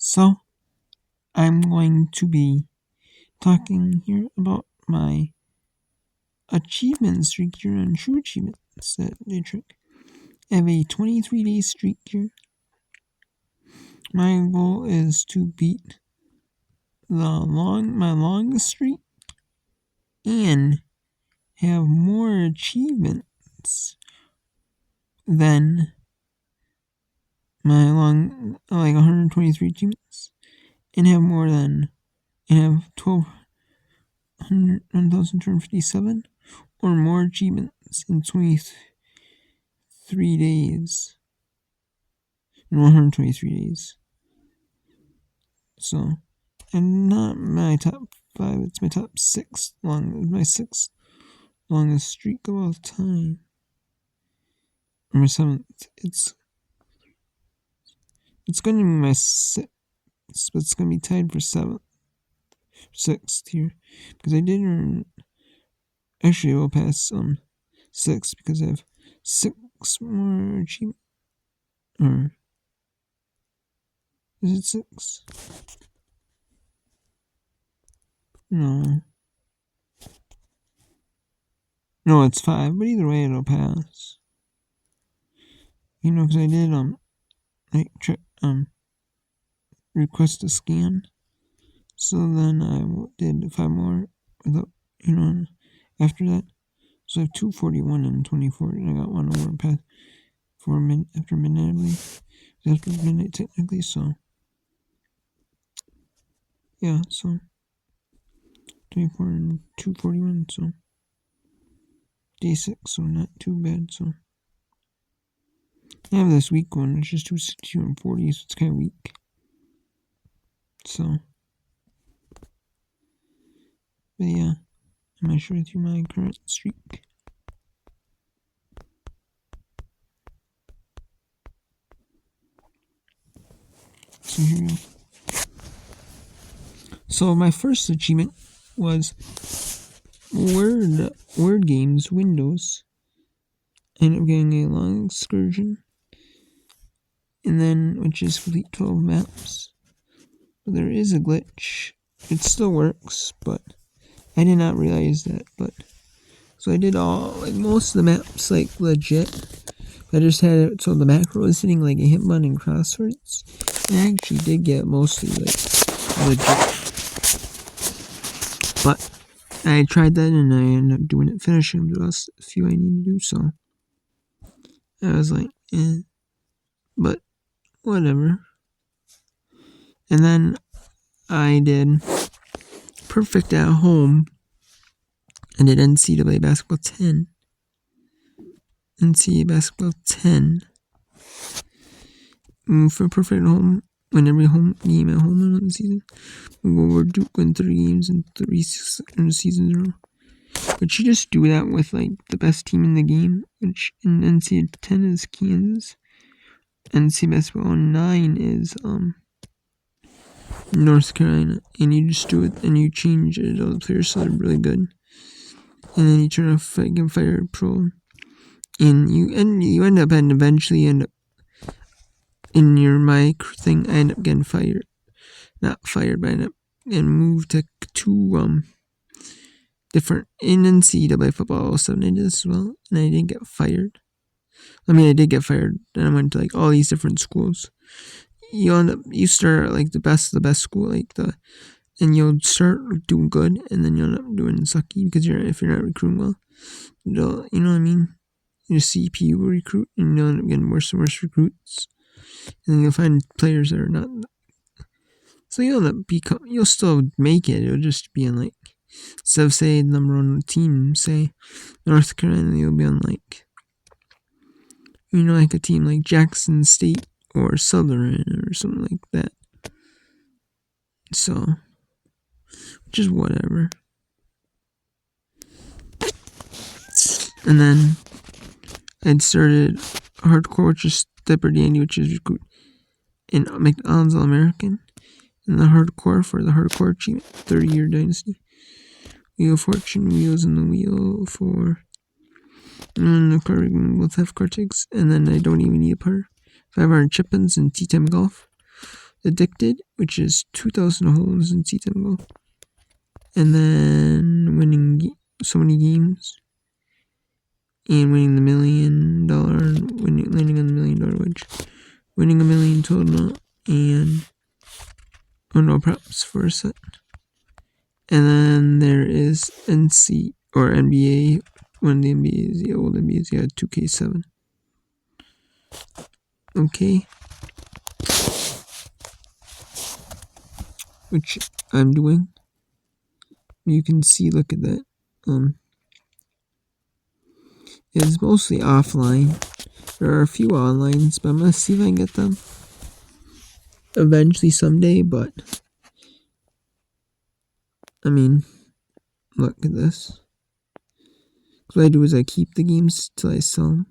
So, I'm going to be talking here about my achievement streak here on True Achievements at Trick. I have a 23-day streak here. My goal is to beat my longest streak and have more achievements than my 123 achievements, and have more than, and have 1,257 or more achievements in 23 days. In 123 days. So, and not my top 5, it's my top 6 my 6th longest streak of all time. Or my 7th. It's going to be my 6th, but it's going to be tied for 6th here. Because I did earn, actually I will pass 6 because I have 6 more achievements. Or, is it 6? No, it's 5, but either way it'll pass. You know, because I did request a scan, so then I did 5 more without, after that. So I have 241 and 24, and I got 1 over past after midnight, I believe. After midnight technically, so yeah, so 24 and 241, so day 6, so not too bad. So I have this week one, which is 262 and 40, so it's kind of weak. So, but yeah, I'm gonna share with you my current streak. So here we go. So my first achievement was Word Games Windows. I ended up getting a long excursion, and then which is complete 12 maps. But there is a glitch. It still works, but I did not realize that. But so I did most of the maps legit. I just had it so the macro was hitting like a hitman and crosswords. And I actually did get mostly legit. But I tried that and I ended up doing it, finishing the last few I need to do, so I was like, but whatever. And then I did Perfect at Home. I did NCAA Basketball 10. NCAA Basketball 10. For Perfect at Home, when every home game at home in the season, we go over Duke win 3 games in 3 seasons in a row. But you just do that with the best team in the game, which in NCAA 10 is Kansas. NCAA Basketball 9 is North Carolina, and you just do it and you change it all the players so they're really good, and then you turn off Fire Pro, and you end up and eventually end up in your mic thing. I end up getting fired, not fired, but I end up and moved to 2 different in NCAA football 7. I did this as well, and I didn't get fired. I mean, I did get fired, and I went to all these different schools. You start at the best of the best school, and you'll start doing good, and then you'll end up doing sucky because if you're not recruiting well, you know what I mean. Your CPU will recruit, and you'll end up getting worse and worse recruits, and then you'll find players that are not. So you'll end up you'll still make it. It'll just be on instead of say number 1 team, say North Carolina, you'll be on a team like Jackson State or Southern or something like that. So, which is whatever. And then I'd started hardcore, which is Stepper Dandy, which is recruit in McDonald's All-American. And the hardcore for the hardcore achievement, 30-year dynasty. Wheel of Fortune, Wheels in the Wheel for. And the card both have card tags, and then I don't even need a par. 500 chip-ins and tea time golf. Addicted, which is 2,000 holes in season goal. And then winning so many games. And winning the $1 million, landing on the $1 million wedge. Winning $1 million total. And, oh no, props for a set. And then there is NC, or NBA. One of the NBAs, the old NBAs, 2K7. Okay. Which I'm doing. You can see, look at that. It's mostly offline. There are a few onlines, but I'm gonna see if I can get them eventually someday. But I mean, look at this. What I do is I keep the games till I sell them,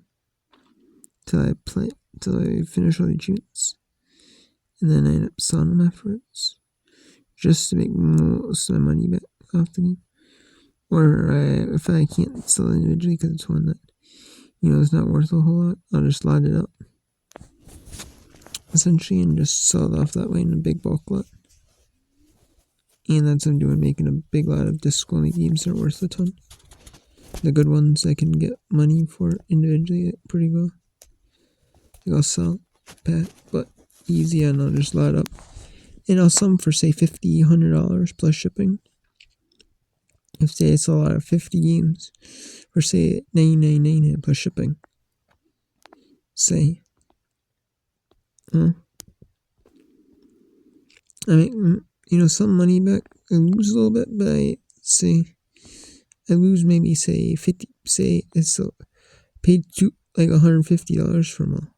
till I finish all the achievements, and then I end up selling them afterwards, just to make most of my money back off the game. Or if I can't sell it individually because it's one that it's not worth a whole lot, I'll just lot it up essentially and just sell it off that way in a big bulk lot. And that's what I'm doing, making a big lot of disc only games that are worth a ton. The good ones I can get money for individually pretty well. I think I'll sell pack, but easy, and I'll just lot up. And I'll sell them for say $50, $100 plus shipping. If say I sell out of 50 games for say $99.99 plus shipping. Say, I make some money back. I lose a little bit, but I lose maybe say 50. Say it's paid like $150 for them all.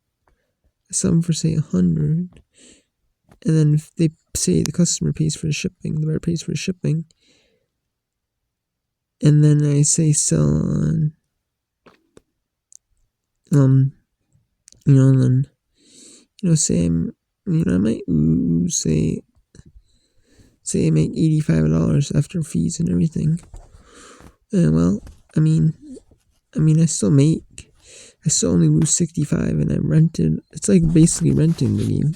I sell them for say 100, and then if they say the customer pays for the shipping, the buyer pays for the shipping, and then I say sell on, and then say I might lose say I make $85 after fees and everything. Well, I still only lose 65, and I rented. It's like basically renting the game,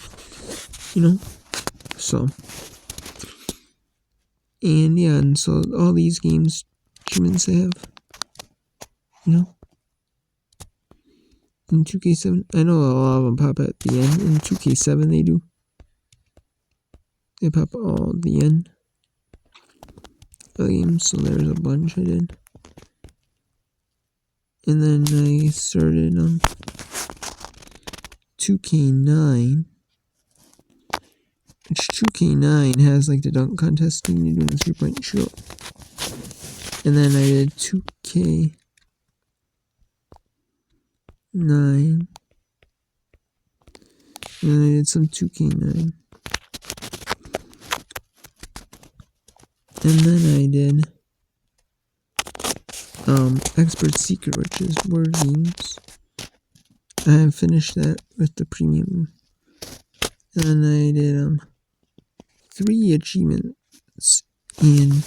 So, and yeah, and so all these games, achievements I have, in 2K7, I know a lot of them pop at the end. In 2K7 they do. They pop all at the end of the game, so there's a bunch I did. And then I started on 2K9, which 2K9 has like the dunk contest thing you're doing a 3-point shot. And then I did 2K9. And then I did some 2K9. And then I did Expert Secret, which is word games. I have finished that with the premium. And then I did 3 achievements in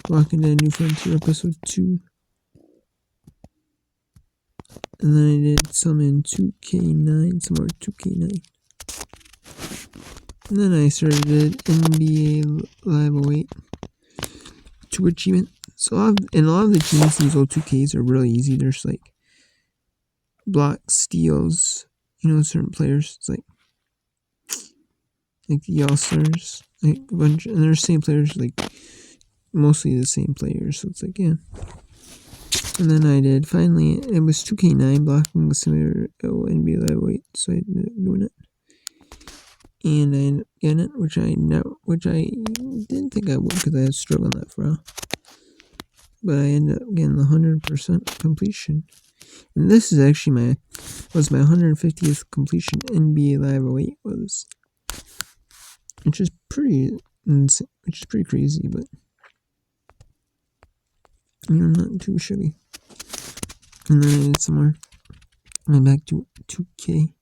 Walking Dead New Frontier episode 2. And then I did some in 2K9, some more 2K9. And then I started NBA Live 08 2 achievement. So a lot of the achievements in these old 2Ks are really easy. There's like blocks, steals, certain players. It's like the All-Stars, like a bunch, and they're the same players, like mostly the same players. So it's like, yeah. And then I did, finally, it was 2K9 blocking the simulator NBA Live 08, so I ended up doing it. And I ended up getting it, which I didn't think I would because I had struggled on that for a while. But I ended up getting the 100% completion. And this is actually my 150th completion. NBA Live 08 was, which is pretty insane, which is pretty crazy, but not too shabby. And then I did some more. I'm back to 2K9,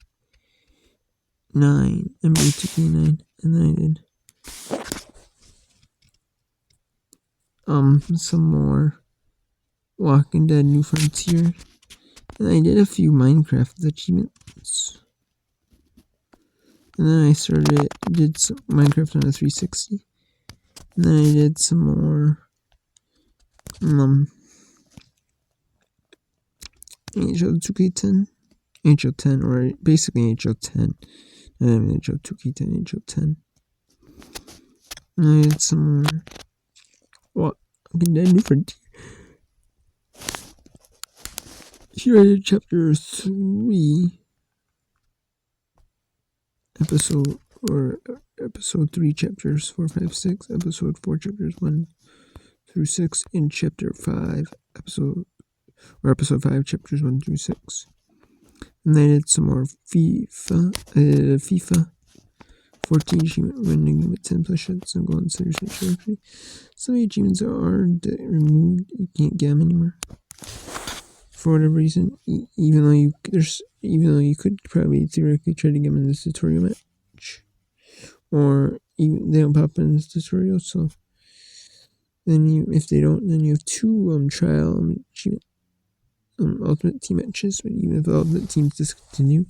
NBA 2K9, and then I did some more Walking Dead New Frontier, and I did a few Minecraft achievements. And then I did some Minecraft on a 360. And then I did some more NHL 2K10. NHL 10, or basically NHL 10. NHL 2K10, NHL 10. And I did some more. What? Okay, I do for here I did chapter 3. Episode 3, chapters 4, 5, 6. Episode 4, chapters 1 through 6. And chapter 5, episode 5, chapters 1 through 6. And then I did some more FIFA. I did a FIFA 14 achievement, winning with 10 push-ups and golden centers and trophy. Some achievements are removed. You can't get them anymore for whatever reason. Even though you could probably theoretically try to get them in this tutorial match, or even they don't pop in this tutorial. So then if they don't, then you have 2 trial achievement ultimate team matches, but even if the ultimate team's discontinued.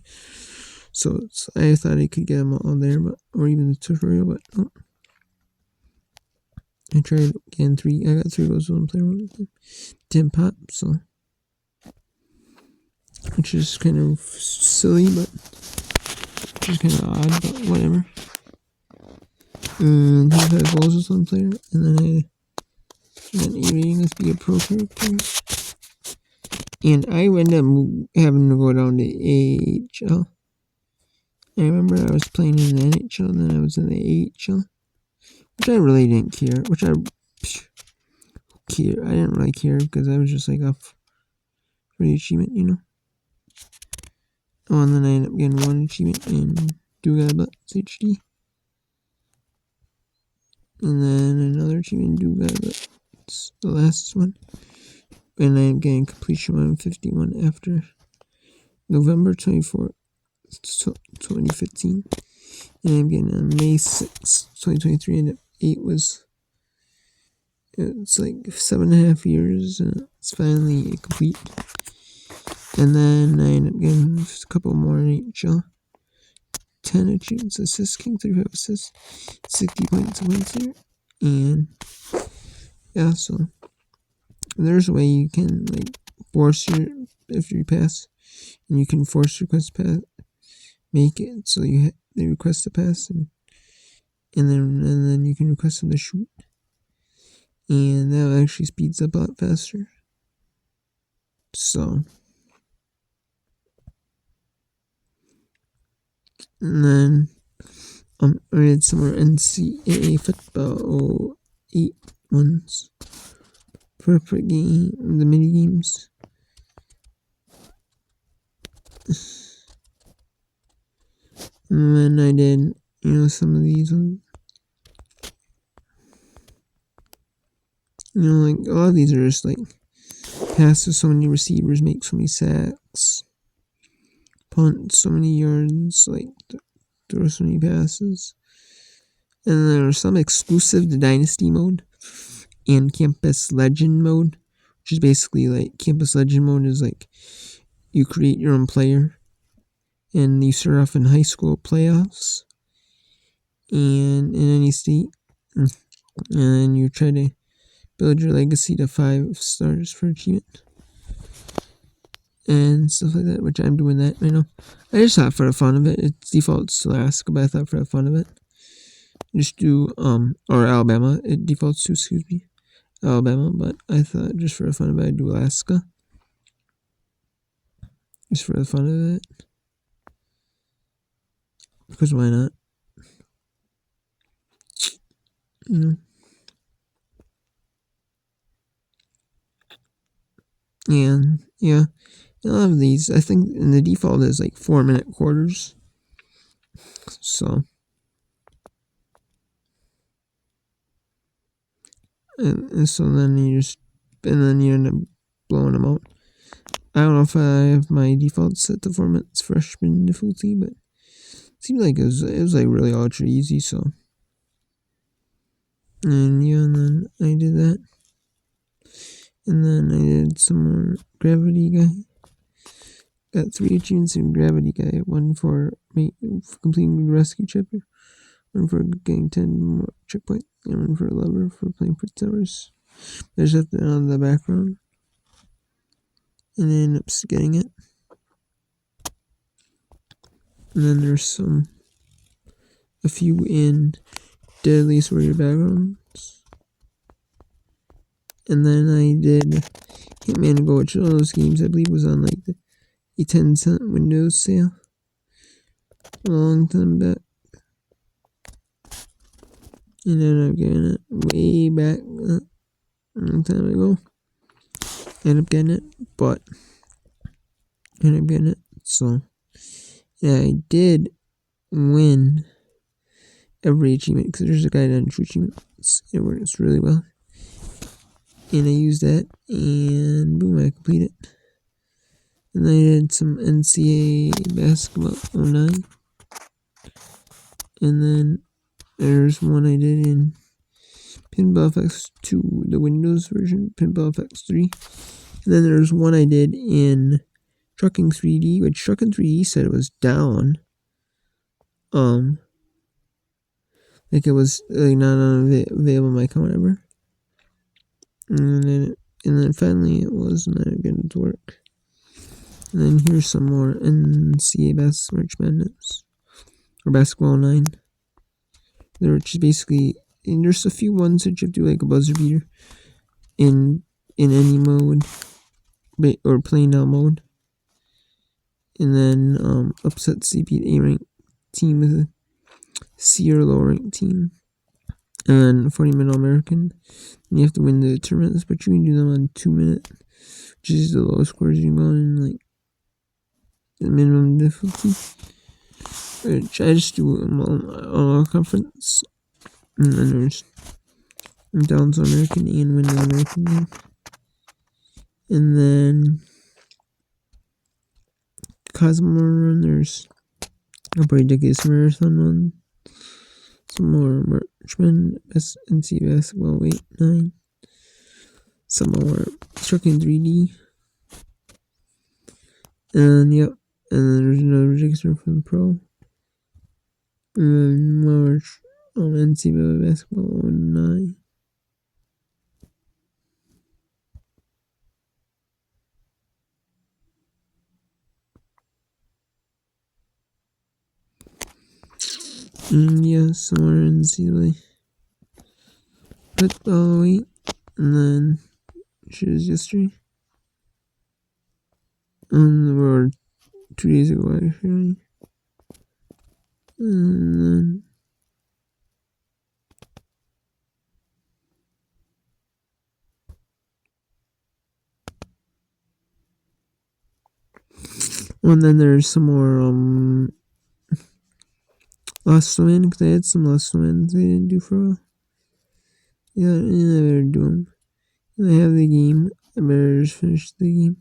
So I thought I could get them all there, or even the tutorial, but no. I tried again 3. I got 3 goals on player 1. 10 pop, so which is kind of silly, but which is kind of odd, but whatever. And 25 goals with one player, and then I got 8 rating with be a pro character. And I ended up having to go down to AHL. I remember I was playing in the NHL, and then I was in the AHL, which I really didn't care. I didn't really care because I was just like up for the achievement, you know. Oh, and then I ended up getting 1 achievement in Dougal HD. And then another achievement in Dougal, it's the last one. And I am getting completion 151 after November 24th, 2015. And I'm getting on May 6th, 2023, and 8 it's like 7.5 years, and it's finally complete. And then I end up getting a couple more in NHL. 10 achievements, assist king, 35 assists, 60 points here. And yeah, so there's a way you can like force if you pass, and you can force request pass, make it so they request a pass, and then you can request them to shoot, and that actually speeds up a lot faster. So, and then I did some more NCAA football 8 ones for game, the mini games. And then I did, some of these ones. Like a lot of these are just like pass to so many receivers, make so many sacks, punt so many yards, like throw so many passes. And there are some exclusive to Dynasty mode and Campus Legend mode, which is basically like Campus Legend mode is like you create your own player and you start off in high school playoffs and in any state, and then you try to build your legacy to 5 stars for achievement and stuff like that, which I'm doing that right now. I just thought for the fun of it, it defaults to Alaska, but I thought for the fun of it, just do, or Alabama, it defaults to, Alabama, but I thought just for the fun of it, I'd do Alaska. Just for the fun of it. Because why not? And, yeah. A lot of these, I think in the default is like 4-minute quarters. So. And so then you end up blowing them out. I don't know if I have my default set to 4 minutes freshman difficulty, but it seemed like it was like really ultra easy, so. And yeah, and then I did that. And then I did some more gravity got 3 achievements in Gravity Guy, 1 for completing the rescue chapter, 1 for getting 10 more checkpoints, and 1 for a lover for playing for towers. There's that on the background, and I end up getting it. And then there's a few in Deadliest Warrior backgrounds. And then I did Hitman Go, which is one of those games I believe was on like the 10-cent Windows sale a long time back. And then I'm getting it way back a long time ago. End up getting it, but end up getting it. So yeah, I did win every achievement because there's a guide on true achievements. It works really well. And I used that, and boom, I completed it. And I did some NCAA basketball 09. And then there's one I did in Pinball FX 2, the Windows version, Pinball FX 3. And then there's one I did in Trucking 3D, which Trucking 3D said it was down. Like it was not available on my account ever. And then finally it was, and I get it to work. And then here's some more NCAA March Madness, or Basketball 9. They're just basically, and there's a few ones that you have to do like a buzzer beater in any mode, or playing down mode. And then upset CP A ranked team with a C or lower ranked team. And 40-minute American. And you have to win the tournaments, but you can do them on 2 minutes, which is the lowest scores you can go in, like the minimum difficulty. Which I just do them all conference. And then there's down to American and win the American game. And then Cosmo Run, there's a ridiculous marathon one. Some more Marchman, NC Basketball 9. Some more Trucking 3D. And yep. And then there's another ridiculous from Pro. And then more NC Basketball 9. And yeah, somewhere in NCAA. Football 8. And then choose history. And we're 2 days ago actually. And then there's some more Lost Wind, because I had some Lost Winds I didn't do for a while. Yeah, I better do them. I have the game. I better just finish the game.